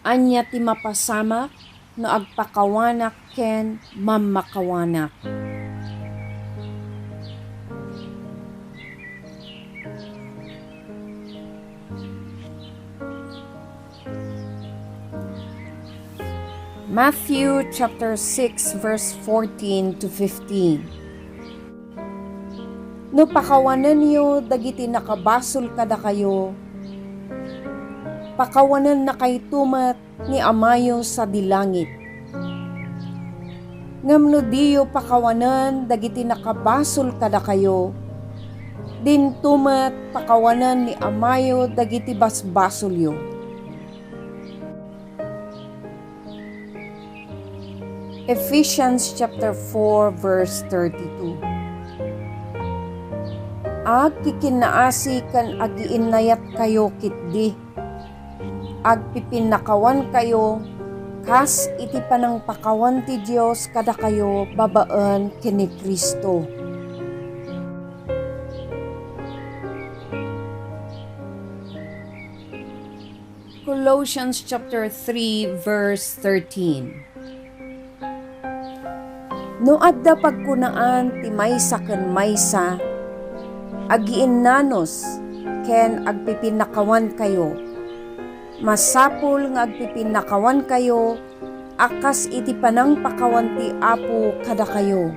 anya ti mapasamak no agpakawanak ken mamakawanak. Matthew chapter 6 verse 14 to 15. No pakawanan niyo dagiti nakabasol kada kayo, pakawanan na kay tumat ni Amayo sa dilangit. Ngam no diyo pakawanan dagiti nakabasol kada kayo, din tumat pakawanan ni Amayo dagiti basbasolyo. Ephesians chapter 4 verse 32. Agkikinaasi kan agiinayat kayo kitdi. Agpipinakawan kayo kas iti panang pakawan ti Dios kada kayo babaan kini Kristo. Colossians chapter 3 verse 13. No adda pagkunaan ti maysa ken maysa, agiin nanos ken agpipinakawan kayo. Masapul nga agpipinakawan kayo, akas iti panang pakawan ti Apo kada kayo.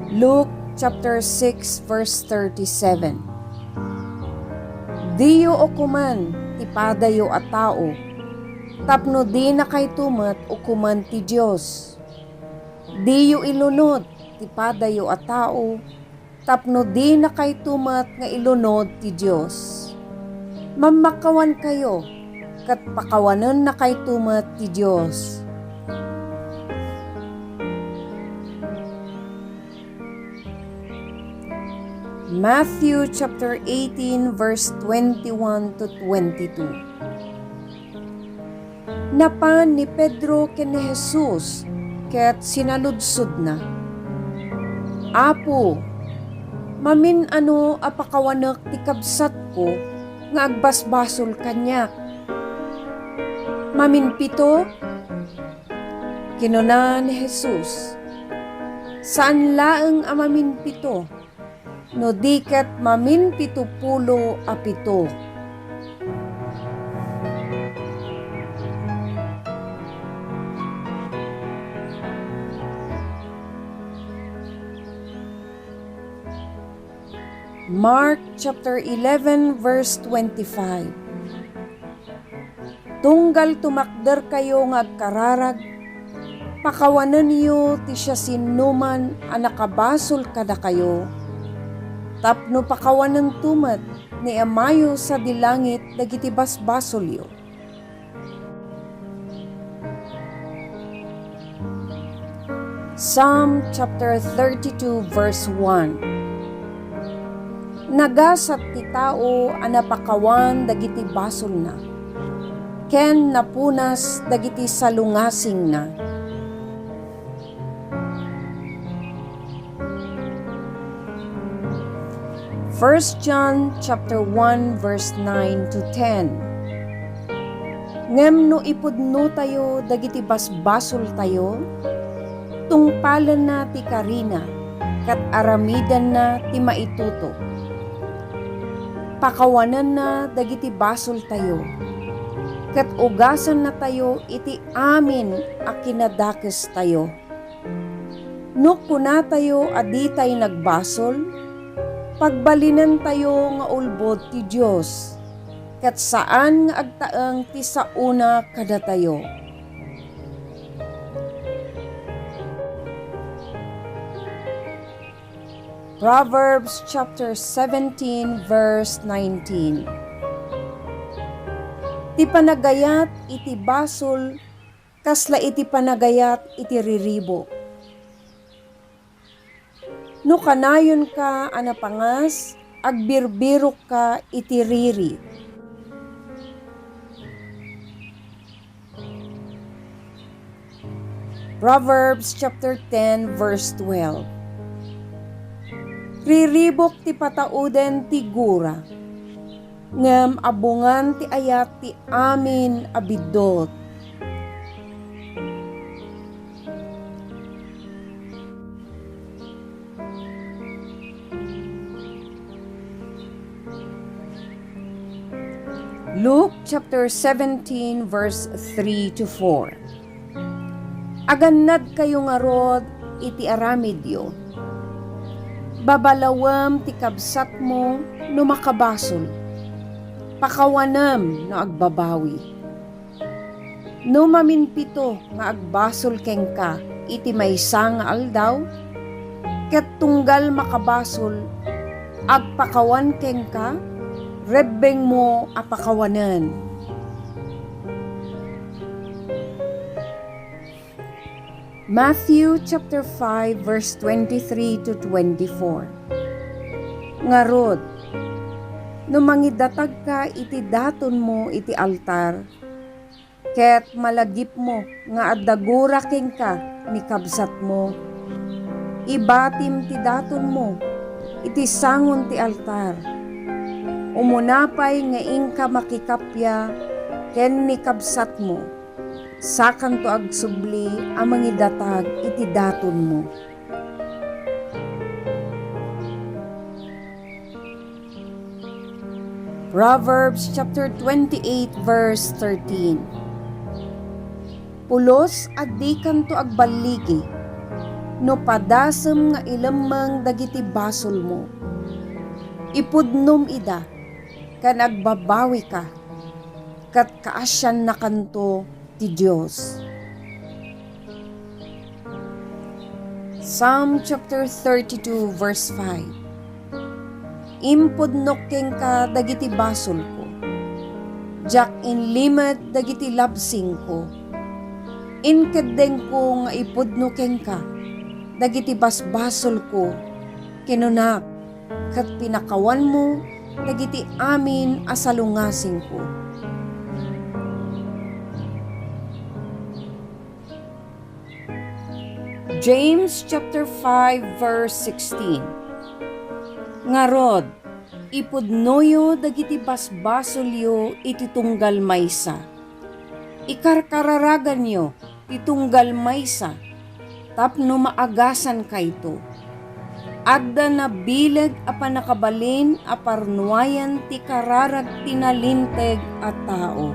Luke chapter 6 verse 37. Diyo okuman ti padayo a tao, tapno di na kay tumat okuman ti Dios. Diyo ilunod ti padayo a tao, tapno di na kay tumat nga ilunod ti Dios. Mamakawan kayo, kat pakawanan na kay tumat ti Dios. Matthew chapter 18 verse 21 to 22. Napan ni Pedro ken ni Jesus ket sinaludsod na. Apo, mamin ano apakawanek ti kabsat ko nga agbasbasol kanyak. Mamin pito? Kinuna ni Jesus. Saan laeng a mamin pito? No diket mamin 70 a pito. Mark chapter 11 verse 25. Tunggal tumakder kayo nga agkararag, pakawanan niyo ti siya sinuman a nakabasol kada kayo. Tapno pakawanan tumat ni Amayo sa dilangit dagiti basbasolyo. Psalm chapter 32 verse 1. Nagasat ti tao a napakawan dagiti basol na, ken napunas dagiti salungasing na. First John chapter 1 verse 9 to 10. Ngem no ipudno tayo dagiti basbasol tayo, tungpalan na ti karina, kat aramidan na ti maituto. Pakawanan na dagiti basol tayo, kat ugasan na tayo iti amin a kinadakes tayo. No kuna tayo aditay nagbasol, pagbalinan tayo nga ulbod ti Dios, kat saan nga agtaeng ti sauna kada tayo. Proverbs chapter 17 verse 19. Ti panagayat iti basol, kasla iti panagayat iti riribo. No kanayon ka anapangas, agbirbirok ka iti riri. Proverbs chapter 10 verse 12. Riribok ti patauden ti gura, ngem abungan ti ayat ti amin abidot. Luke chapter 17 verse 3 to 4. Agannad kayo nga rod iti aramidyo. Babalawam ti kabsat mo no makabasol. Pakawanam no agbabawi. No maminpito nga agbasol keng ka iti maysa nga aldaw, ket tunggal makabasol agpakawan keng ka, rebbeng mo apakawanan. Matthew chapter 5 verse 23 to 24. Ngarod, no mangidatag ka iti daton mo iti altar, ket malagip mo nga addagura ken ka ni kabsat mo, ibatim ti daton mo iti sangon ti altar. Umunapay nga ingka makikapya ken ni kabsat mo, sakan to agsubli a mangidatag iti daton mo. Proverbs chapter 28 verse 13. Pulos addi kanto agbaligi, no padasem nga ilemeng dagiti basol mo. Ipudnom ida, kan agbabawi ka, kat kaasyan na kanto ti Diyos. Psalm chapter 32 verse 5. Impudnok keng ka dagiti basol ko, jak inlimad dagiti labsing ko. Inkedeng ko nga ipudno keng ka dagiti basbasol ko, kinunak, kat pinakawan mo dagiti amin asalungasing ko. James chapter 5 verse 16. Ngarod, ipudnoyo dagiti basbasolyo iti tunggal maysa. Ikarkararagan yo iti tunggal maysa, tapno maagasan kayto. Adda na bileg a panakabalin a parnuayan ti kararag tinalinteg a tao.